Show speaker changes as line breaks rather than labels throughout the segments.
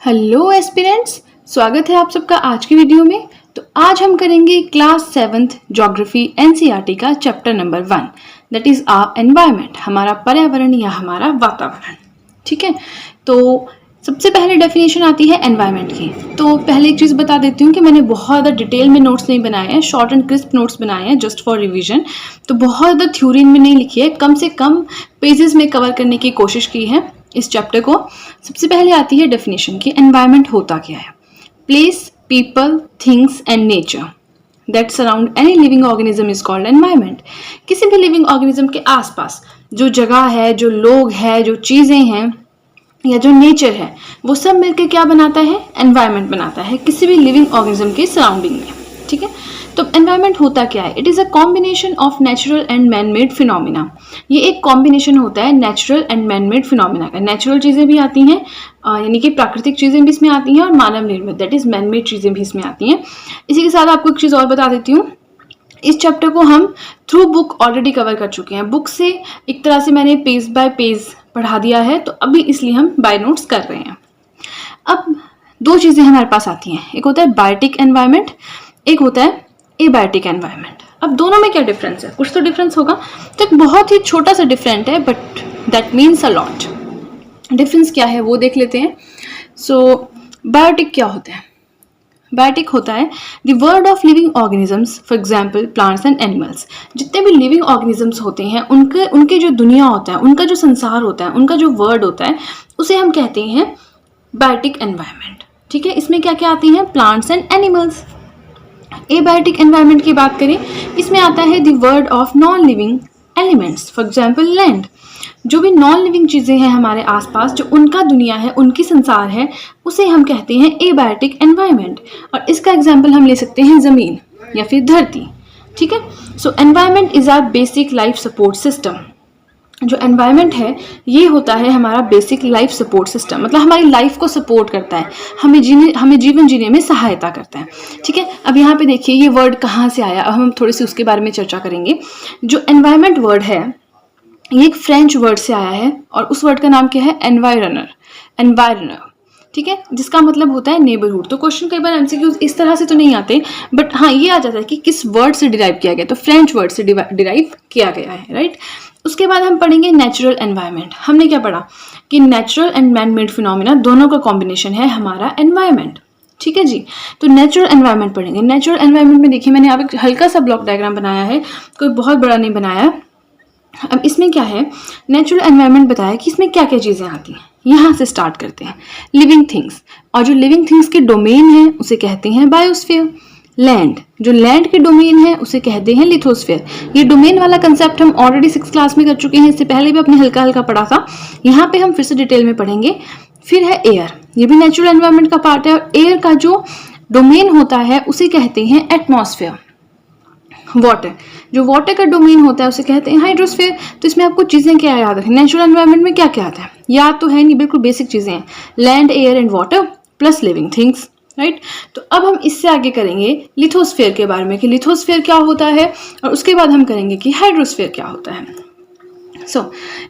Hello aspirants, स्वागत है आप सबका आज की वीडियो में। तो आज हम करेंगे क्लास 7th ज्योग्राफी एनसीईआरटी का chapter number 1 that is our environment, हमारा पर्यावरण या हमारा वातावरण। ठीक है, तो सबसे पहले डेफिनेशन आती है एनवायरनमेंट की। तो पहले एक चीज़ बता देती हूँ कि मैंने बहुत ज़्यादा डिटेल में नोट्स नहीं बनाए हैं, शॉर्ट एंड क्रिस्प नोट्स बनाए हैं जस्ट फॉर रिवीजन। तो बहुत ज़्यादा थ्योरी में नहीं लिखी है, कम से कम पेजेस में कवर करने की कोशिश की है इस चैप्टर को। सबसे पहले आती है डेफिनेशन की एनवायरनमेंट होता क्या है। Place, people, things and nature that surround any living organism is called environment. किसी भी लिविंग ऑर्गेनिज्म के आसपास जो जगह है, जो लोग हैं, जो चीज़ें हैं या जो नेचर है, वो सब मिलकर क्या बनाता है? एनवायरनमेंट बनाता है किसी भी लिविंग ऑर्गेनिज्म के सराउंडिंग में। ठीक है, तो एनवायरनमेंट होता क्या है? It is a combination of natural and man made phenomena. ये एक कॉम्बिनेशन होता है natural and man made phenomena का। नेचुरल चीज़ें भी आती हैं, यानी कि प्राकृतिक चीज़ें भी इसमें आती हैं, और मानव निर्मित दैट इज मैन मेड चीज़ें भी इसमें आती हैं। इसी के साथ आपको एक चीज़ और बता देती हूँ, इस चैप्टर को हम थ्रू बुक ऑलरेडी कवर कर चुके हैं। बुक से एक तरह से मैंने पेज बाय पेज पढ़ा दिया है, तो अभी इसलिए हम बाय नोट्स कर रहे हैं। अब दो चीज़ें हमारे पास आती हैं, एक होता है बायोटिक एनवायरनमेंट, एक होता है एबायोटिक एनवायरनमेंट। अब दोनों में क्या डिफरेंस है? कुछ तो डिफरेंस होगा। तो एक बहुत ही छोटा सा डिफरेंट है, but that means a lot. Difference क्या है वो देख लेते हैं। सो बायोटिक क्या होता है? बायोटिक होता है the world of living organisms, for example plants and animals. जितने भी लिविंग ऑर्गेनिजम्स होते हैं उनके जो दुनिया होता है, उनका जो संसार होता है, उनका जो वर्ल्ड होता है, उसे हम कहते हैं बायोटिक एनवायरनमेंट। ठीक है, इसमें क्या क्या आती हैं? Plants and animals. Abiotic environment की बात करें, इसमें आता है the world of non living elements, for example land. जो भी नॉन लिविंग चीज़ें हैं हमारे आसपास, जो उनका दुनिया है, उनकी संसार है, उसे हम कहते हैं एबायोटिक एनवायरनमेंट। और इसका एग्जाम्पल हम ले सकते हैं ज़मीन या फिर धरती। ठीक है, so environment is our basic life support system. जो एनवायरनमेंट है ये होता है हमारा बेसिक लाइफ सपोर्ट सिस्टम, मतलब हमारी लाइफ को सपोर्ट करता है, हमें जीवन जीने में सहायता करता है। ठीक है, अब यहाँ पे देखिए ये वर्ड कहाँ से आया, अब हम थोड़ी सी उसके बारे में चर्चा करेंगे। जो एनवायरनमेंट वर्ड है ये एक फ्रेंच वर्ड से आया है, और उस वर्ड का नाम क्या है? एनवायरनर। ठीक है, जिसका मतलब होता है नेबरहुड। तो क्वेश्चन कई बार एमसीक्यूज इस तरह से तो नहीं आते, बट हाँ ये आ जाता है कि किस वर्ड से डिराइव किया गया, तो फ्रेंच वर्ड से डिराइव किया गया है, राइट। उसके बाद हम पढ़ेंगे नेचुरल एनवायरनमेंट। हमने क्या पढ़ा कि natural and man made phenomena दोनों का कॉम्बिनेशन है हमारा एनवायरनमेंट। ठीक है जी, तो नेचुरल एनवायरनमेंट पढ़ेंगे। नेचुरल एनवायरनमेंट में देखिए मैंने अब एक हल्का सा ब्लॉक डायग्राम बनाया है, कोई बहुत बड़ा नहीं बनाया। अब इसमें क्या है, नेचुरल एनवायरनमेंट बताया कि इसमें क्या क्या चीज़ें आती हैं। यहाँ से स्टार्ट करते हैं। लिविंग थिंग्स, और जो लिविंग थिंग्स के डोमेन है उसे कहते हैं बायोस्फीयर। लैंड, जो लैंड के डोमेन है उसे कहते हैं लिथोस्फीयर। ये डोमेन वाला कंसेप्ट हम ऑलरेडी 6th क्लास में कर चुके हैं, इससे पहले भी अपने हल्का हल्का पढ़ा था। यहाँ पे हम फिर से डिटेल में पढ़ेंगे। फिर है एयर, ये भी नेचुरल एनवायरनमेंट का पार्ट है, और एयर का जो डोमेन होता है उसे कहते हैं एटमॉस्फेयर। वाटर, जो वाटर का डोमेन होता है उसे कहते हैं हाइड्रोस्फीयर। तो इसमें आपको चीज़ें क्या याद रखें, नेचुरल एनवायरनमेंट में क्या क्या आता है? याद तो है नहीं, बिल्कुल बेसिक चीज़ें हैं, land, air and water plus living things, right. तो अब हम इससे आगे करेंगे लिथोस्फीयर के बारे में कि लिथोस्फीयर क्या होता है, और उसके बाद हम करेंगे कि हाइड्रोस्फीयर क्या होता है।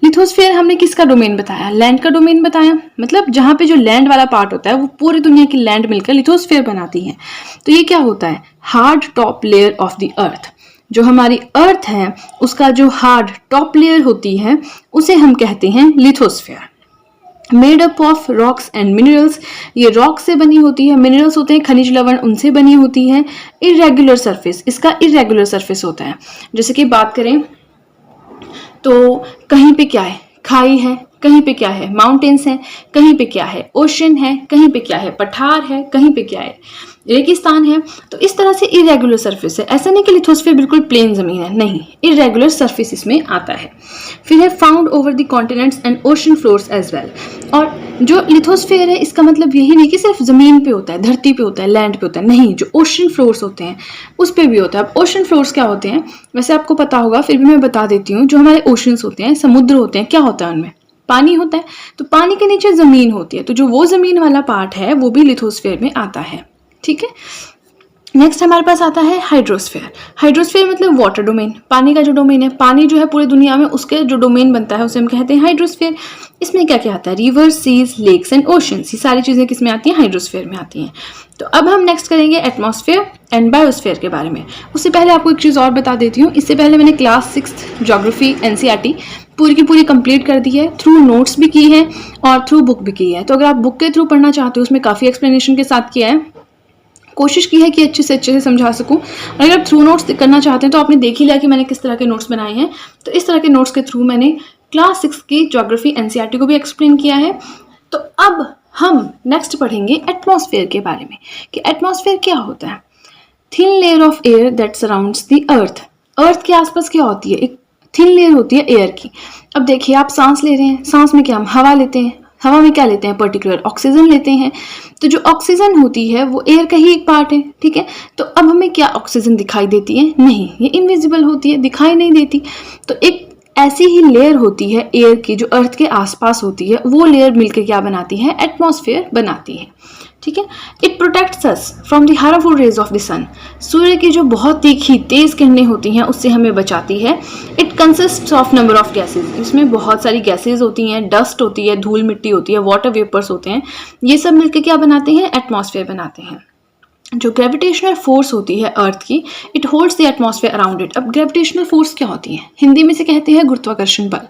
लिथोस्फीयर हमने किसका डोमेन बताया? लैंड का डोमेन बताया, मतलब जहाँ पे जो लैंड वाला पार्ट होता है वो पूरी दुनिया की लैंड मिलकर लिथोस्फीयर बनाती है। तो ये क्या होता है? Hard top layer of the अर्थ। जो हमारी अर्थ है उसका जो हार्ड टॉप लेयर होती है उसे हम कहते हैं lithosphere. Made up of rocks and minerals, ये रॉक से बनी होती है, मिनरल्स होते हैं खनिज लवण, उनसे बनी होती है। इरेगुलर सरफेस, इसका इरेगुलर सरफेस होता है। जैसे कि बात करें तो कहीं पे क्या है? खाई है, कहीं पे क्या है? माउंटेन्स हैं, कहीं पे क्या है? ओशन है, कहीं पे क्या है? पठार है, कहीं पे क्या है? रेगिस्तान है। तो इस तरह से इरेगुलर सरफेस है। ऐसा नहीं कि लिथोस्फीयर बिल्कुल प्लेन जमीन है, नहीं, इरेगुलर सरफेस इसमें आता है। फिर है found over the continents and ocean floors as well. और जो लिथोस्फीयर है इसका मतलब यही नहीं कि सिर्फ जमीन पे होता है, धरती पे होता है, लैंड पे होता है, नहीं, जो ओशन फ्लोर्स होते हैं उस पर भी होता है। अब ओशन फ्लोर्स क्या होते हैं वैसे आपको पता होगा, फिर भी मैं बता देती हूँ। जो हमारे ओशंस होते हैं, समुद्र होते हैं, क्या होता है उनमें? पानी होता है। तो पानी के नीचे जमीन होती है, तो जो वो जमीन वाला पार्ट है वो भी लिथोस्फीयर में आता है। ठीक है, नेक्स्ट हमारे पास आता है हाइड्रोस्फीयर। हाइड्रोस्फीयर मतलब वाटर डोमेन, पानी का जो डोमेन है, पानी जो है पूरी दुनिया में उसके जो डोमेन बनता है उसे हम कहते हैं हाइड्रोस्फीयर। इसमें क्या क्या आता है, rivers, seas, lakes and oceans, ये सारी चीज़ें किस में आती हैं, हाइड्रोस्फीयर में आती हैं। तो अब हम नेक्स्ट करेंगे एटमॉस्फेयर एंड बायोस्फीयर के बारे में। उससे पहले आपको एक चीज़ और बता देती हूँ, इससे पहले मैंने क्लास 6 ज्योग्राफी एनसीईआरटी पूरी की पूरी कंप्लीट कर दी है, थ्रू नोट्स भी की है और थ्रू बुक भी की है। तो अगर आप बुक के थ्रू पढ़ना चाहते हो, उसमें काफ़ी एक्सप्लेनेशन के साथ किया है, कोशिश की है कि अच्छे से समझा सकूं। और अगर आप थ्रू नोट्स करना चाहते हैं तो आपने देख ही लिया कि मैंने किस तरह के नोट्स बनाए हैं। तो इस तरह के नोट्स के थ्रू मैंने क्लास 6 की ज्योग्राफी एनसीईआरटी को भी एक्सप्लेन किया है। तो अब हम नेक्स्ट पढ़ेंगे एटमॉस्फेयर के बारे में कि एटमॉस्फेयर क्या होता है। Thin layer of air that surrounds the earth. Earth के आसपास क्या होती है, एक थिन लेयर होती है एयर की। अब देखिए, आप सांस ले रहे हैं, सांस में क्या हम हवा लेते हैं, हवा में क्या लेते हैं, पर्टिकुलर ऑक्सीजन लेते हैं। तो जो ऑक्सीजन होती है वो एयर का ही एक पार्ट है, ठीक है। तो अब हमें क्या ऑक्सीजन दिखाई देती है, नहीं, ये इनविजिबल होती है, दिखाई नहीं देती। तो एक ऐसी ही लेयर होती है एयर की जो अर्थ के आसपास होती है, वो लेयर मिलकर क्या बनाती है, एटमॉस्फेयर बनाती है, ठीक है। It protects us from the harmful rays of the sun. सूर्य की जो बहुत तीखी तेज किरणें होती हैं उससे हमें बचाती है। It consists of number of gases. इसमें बहुत सारी गैसेज होती हैं, डस्ट होती है, धूल मिट्टी होती है, वाटर वेपर्स होते हैं, ये सब मिलकर क्या बनाते हैं, एटमॉस्फेयर बनाते हैं। जो ग्रेविटेशनल फोर्स होती है अर्थ की, it holds the atmosphere around it. अब ग्रेविटेशनल फोर्स क्या होती है, हिंदी में से कहते हैं गुरुत्वाकर्षण बल।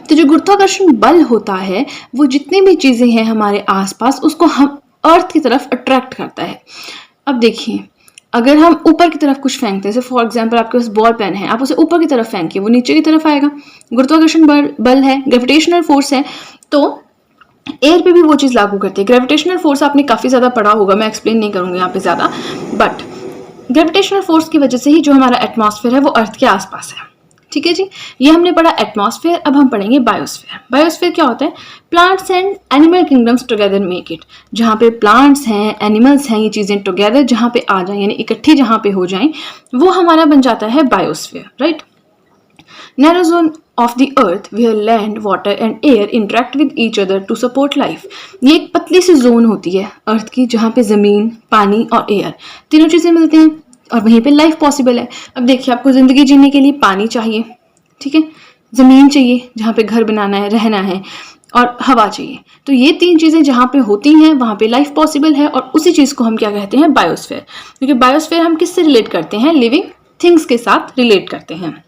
तो जो गुरुत्वाकर्षण बल होता है वो जितनी भी चीज़ें हैं हमारे आसपास उसको हम अर्थ की तरफ अट्रैक्ट करता है। अब देखिए, अगर हम ऊपर की तरफ कुछ फेंकते हैं, जैसे फॉर एग्जांपल आपके पास बॉल पेन है, आप उसे ऊपर की तरफ फेंकिए, वो नीचे की तरफ आएगा। गुरुत्वाकर्षण बल है, ग्रेविटेशनल फोर्स है, तो एयर पे भी वो चीज़ लागू करती है। ग्रेविटेशनल फोर्स आपने काफ़ी ज़्यादा पढ़ा होगा, मैं एक्सप्लेन नहीं करूँगी यहाँ पे ज़्यादा, बट ग्रेविटेशनल फोर्स की वजह से ही जो हमारा एटमॉस्फेयर है वो अर्थ के आसपास है, ठीक है जी। ये हमने पढ़ा एटमॉस्फेयर। अब हम पढ़ेंगे बायोस्फेयर। बायोस्फेयर क्या होता है, plants and animal kingdoms together make it. जहाँ पे प्लांट्स हैं, एनिमल्स हैं, ये चीज़ें टुगेदर जहाँ पे आ जाएं, यानी इकट्ठी जहाँ पे हो जाएं, वो हमारा बन जाता है biosphere, right. Narrow zone of the earth where land, water and air interact with each other to support life. ये एक पतली सी जोन होती है अर्थ की जहाँ पे ज़मीन, पानी और एयर तीनों चीज़ें मिलती हैं और वहीं पे लाइफ पॉसिबल है। अब देखिए, आपको ज़िंदगी जीने के लिए पानी चाहिए, ठीक है, ज़मीन चाहिए जहाँ पे घर बनाना है, रहना है, और हवा चाहिए। तो ये तीन चीज़ें जहाँ पे होती हैं वहाँ पे लाइफ पॉसिबल है, और उसी चीज़ को हम क्या कहते हैं, बायोस्फेयर। क्योंकि बायोस्फेयर हम किससे रिलेट करते हैं, लिविंग थिंग्स के साथ रिलेट करते हैं।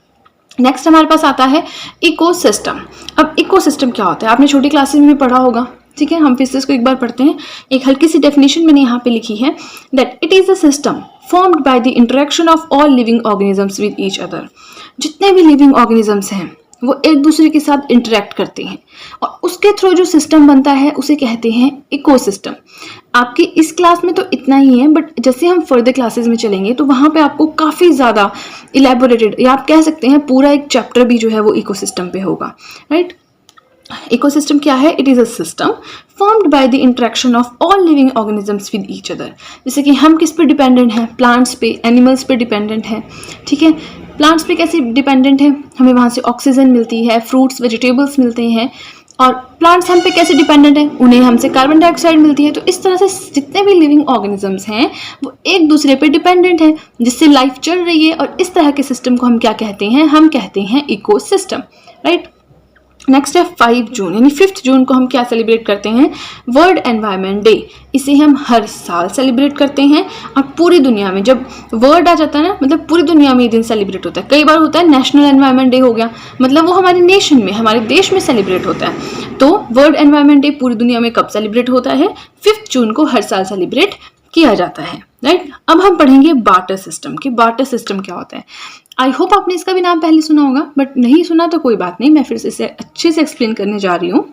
नेक्स्ट हमारे पास आता है इकोसिस्टम। अब इकोसिस्टम क्या होता है, आपने छोटी क्लासेस में भी पढ़ा होगा, ठीक है। हम फिर से इसको एक बार पढ़ते हैं। एक हल्की सी डेफिनेशन मैंने यहाँ पे लिखी है, that it is a system formed by the interaction of all living organisms with each other. जितने भी लिविंग ऑर्गेनिजम्स हैं वो एक दूसरे के साथ इंटरेक्ट करते हैं और उसके थ्रू जो सिस्टम बनता है उसे कहते हैं इकोसिस्टम। आपकी इस क्लास में तो इतना ही है, बट जैसे हम फर्दर क्लासेस में चलेंगे तो वहाँ पे आपको काफ़ी ज़्यादा इलेबोरेटेड, या आप कह सकते हैं पूरा एक चैप्टर भी जो है वो इकोसिस्टम पे होगा, राइट। इकोसिस्टम क्या है, it is a system formed by the interaction of all living organisms with each other. जैसे कि हम किस पे डिपेंडेंट हैं, प्लांट्स पे, एनिमल्स पे डिपेंडेंट हैं, ठीक है। प्लांट्स पे कैसे डिपेंडेंट है, हमें वहाँ से ऑक्सीजन मिलती है, फ्रूट्स वेजिटेबल्स मिलते हैं, और प्लांट्स हम पे कैसे डिपेंडेंट है, उन्हें हमसे कार्बन डाइऑक्साइड मिलती है। तो इस तरह से जितने भी लिविंग ऑर्गेनिजम्स हैं वो एक दूसरे पे डिपेंडेंट हैं, जिससे लाइफ चल रही है, और इस तरह के सिस्टम को हम क्या कहते हैं, हम कहते हैं इकोसिस्टम, राइट। नेक्स्ट है 5 जून, यानी 5 जून को हम क्या सेलिब्रेट करते हैं, वर्ल्ड एनवायरनमेंट डे। इसे हम हर साल सेलिब्रेट करते हैं, और पूरी दुनिया में जब वर्ल्ड आ जाता है ना, मतलब पूरी दुनिया में ये दिन सेलिब्रेट होता है। कई बार होता है नेशनल एनवायरनमेंट डे हो गया, मतलब वो हमारे नेशन में, हमारे देश में सेलिब्रेट होता है। तो वर्ल्ड एनवायरनमेंट डे पूरी दुनिया में कब सेलिब्रेट होता है, 5 जून को हर साल सेलिब्रेट किया जाता है, राइट। अब हम पढ़ेंगे बार्टर सिस्टम कि बार्टर सिस्टम क्या होता है। आई होप आपने इसका भी नाम पहले सुना होगा, बट नहीं सुना तो कोई बात नहीं, मैं फिर से इसे अच्छे से एक्सप्लेन करने जा रही हूँ।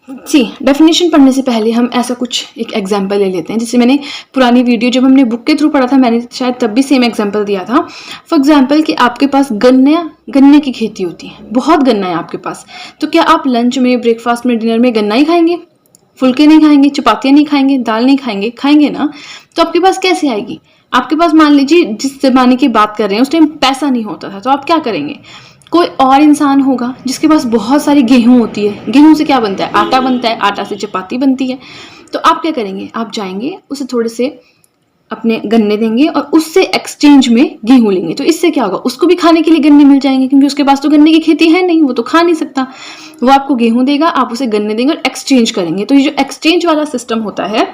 जी, डेफिनेशन पढ़ने से पहले हम ऐसा कुछ एक एग्जाम्पल ले लेते हैं। जैसे मैंने पुरानी वीडियो जब हमने बुक के थ्रू पढ़ा था, मैंने शायद तब भी सेम एग्जाम्पल दिया था। फॉर एग्जाम्पल कि आपके पास गन्ने की खेती होती है, बहुत गन्ना है आपके पास, तो क्या आप लंच में, ब्रेकफास्ट में, डिनर में गन्ना ही खाएंगे, फुल्के नहीं खाएंगे, चपातियाँ नहीं खाएंगे, दाल नहीं खाएंगे, खाएंगे ना। तो आपके पास कैसे आएगी, आपके पास मान लीजिए जिस ज़माने की बात कर रहे हैं उस टाइम पैसा नहीं होता था, तो आप क्या करेंगे, कोई और इंसान होगा जिसके पास बहुत सारी गेहूं होती है। गेहूं से क्या बनता है, आटा बनता है, आटा से चपाती बनती है। तो आप क्या करेंगे, आप जाएंगे, उसे थोड़े से अपने गन्ने देंगे और उससे एक्सचेंज में गेहूं लेंगे। तो इससे क्या होगा, उसको भी खाने के लिए गन्ने मिल जाएंगे, क्योंकि उसके पास तो गन्ने की खेती है नहीं, वो तो खा नहीं सकता। वो आपको गेहूं देगा, आप उसे गन्ने देंगे और एक्सचेंज करेंगे। तो ये जो एक्सचेंज वाला सिस्टम होता है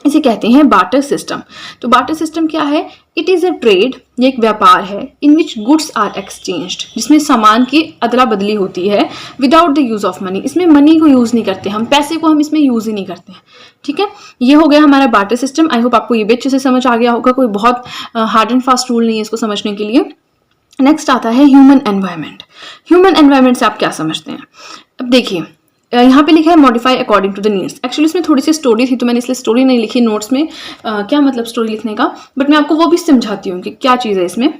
इसे कहते हैं बार्टर सिस्टम। तो बार्टर सिस्टम क्या है? इट इज़ अ ट्रेड, ये एक व्यापार है, इन विच गुड्स आर एक्सचेंज्ड, जिसमें सामान की अदला बदली होती है without the use of money. इसमें मनी को यूज़ नहीं करते हम, पैसे को हम इसमें यूज़ ही नहीं करते हैं। ठीक है, ये हो गया हमारा बार्टर सिस्टम। आई होप आपको ये भी अच्छे से समझ आ गया होगा, कोई बहुत हार्ड एंड फास्ट रूल नहीं है इसको समझने के लिए। नेक्स्ट आता है ह्यूमन एनवायरनमेंट। ह्यूमन एनवायरनमेंट से आप क्या समझते हैं? अब देखिए, यहाँ पे लिखा है modify according to the needs. Actually इसमें थोड़ी सी स्टोरी थी तो मैंने इसलिए स्टोरी नहीं लिखी नोट्स में, क्या मतलब स्टोरी लिखने का, बट मैं आपको वो भी समझाती हूँ कि क्या चीज़ है इसमें।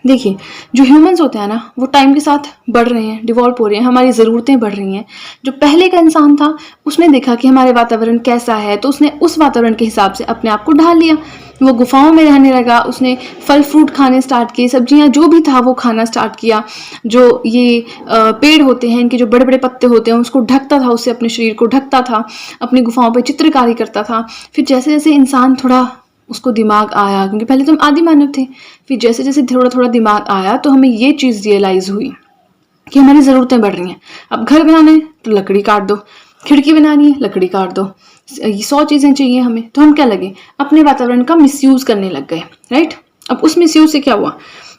देखिए, जो ह्यूमंस होते हैं ना, वो टाइम के साथ बढ़ रहे हैं, डिवॉल्व हो रहे हैं, हमारी ज़रूरतें बढ़ रही हैं। जो पहले का इंसान था उसने देखा कि हमारे वातावरण कैसा है, तो उसने उस वातावरण के हिसाब से अपने आप को ढाल लिया। वो गुफाओं में रहने लगा, उसने फल फ्रूट खाने स्टार्ट किए, सब्जियां जो भी था वो खाना स्टार्ट किया। जो ये पेड़ होते हैं, इनके जो बड़े बड़े पत्ते होते हैं उसको ढकता था, उससे अपने शरीर को ढकता था, अपनी गुफाओं पर चित्रकारी करता था। फिर जैसे जैसे इंसान थोड़ा उसको दिमाग आया, क्योंकि पहले तो हम आदि मानव थे, फिर जैसे जैसे थोड़ा थोड़ा दिमाग आया तो हमें ये चीज़ रियलाइज़ हुई कि हमारी ज़रूरतें बढ़ रही हैं। अब घर बनाना है तो लकड़ी काट दो, खिड़की बनानी है लकड़ी काट दो, 100 चीज़ें चाहिए हमें, तो हम क्या लगे, अपने वातावरण का मिसयूज़ करने लग गए। राइट, अब उस मिसयूज़ से क्या हुआ,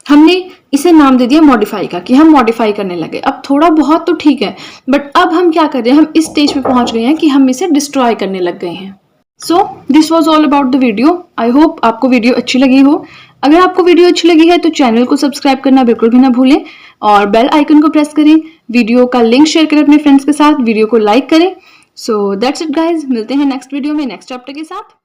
हमने इसे नाम दे दिया मॉडिफाई का, कि हम मॉडिफाई करने लगे। अब थोड़ा बहुत तो ठीक है, बट अब हम क्या कर रहे हैं, हम इस स्टेज पे पहुंच गए हैं कि हम इसे डिस्ट्रॉय करने लग गए हैं। So this was all about the video. I hope आपको वीडियो अच्छी लगी हो। अगर आपको वीडियो अच्छी लगी है तो चैनल को सब्सक्राइब करना बिल्कुल भी ना भूलें और बेल आइकन को प्रेस करें। वीडियो का लिंक शेयर करें अपने फ्रेंड्स के साथ, वीडियो को लाइक करें। सो दैट्स इट गाइज, मिलते हैं नेक्स्ट वीडियो में नेक्स्ट चैप्टर के साथ।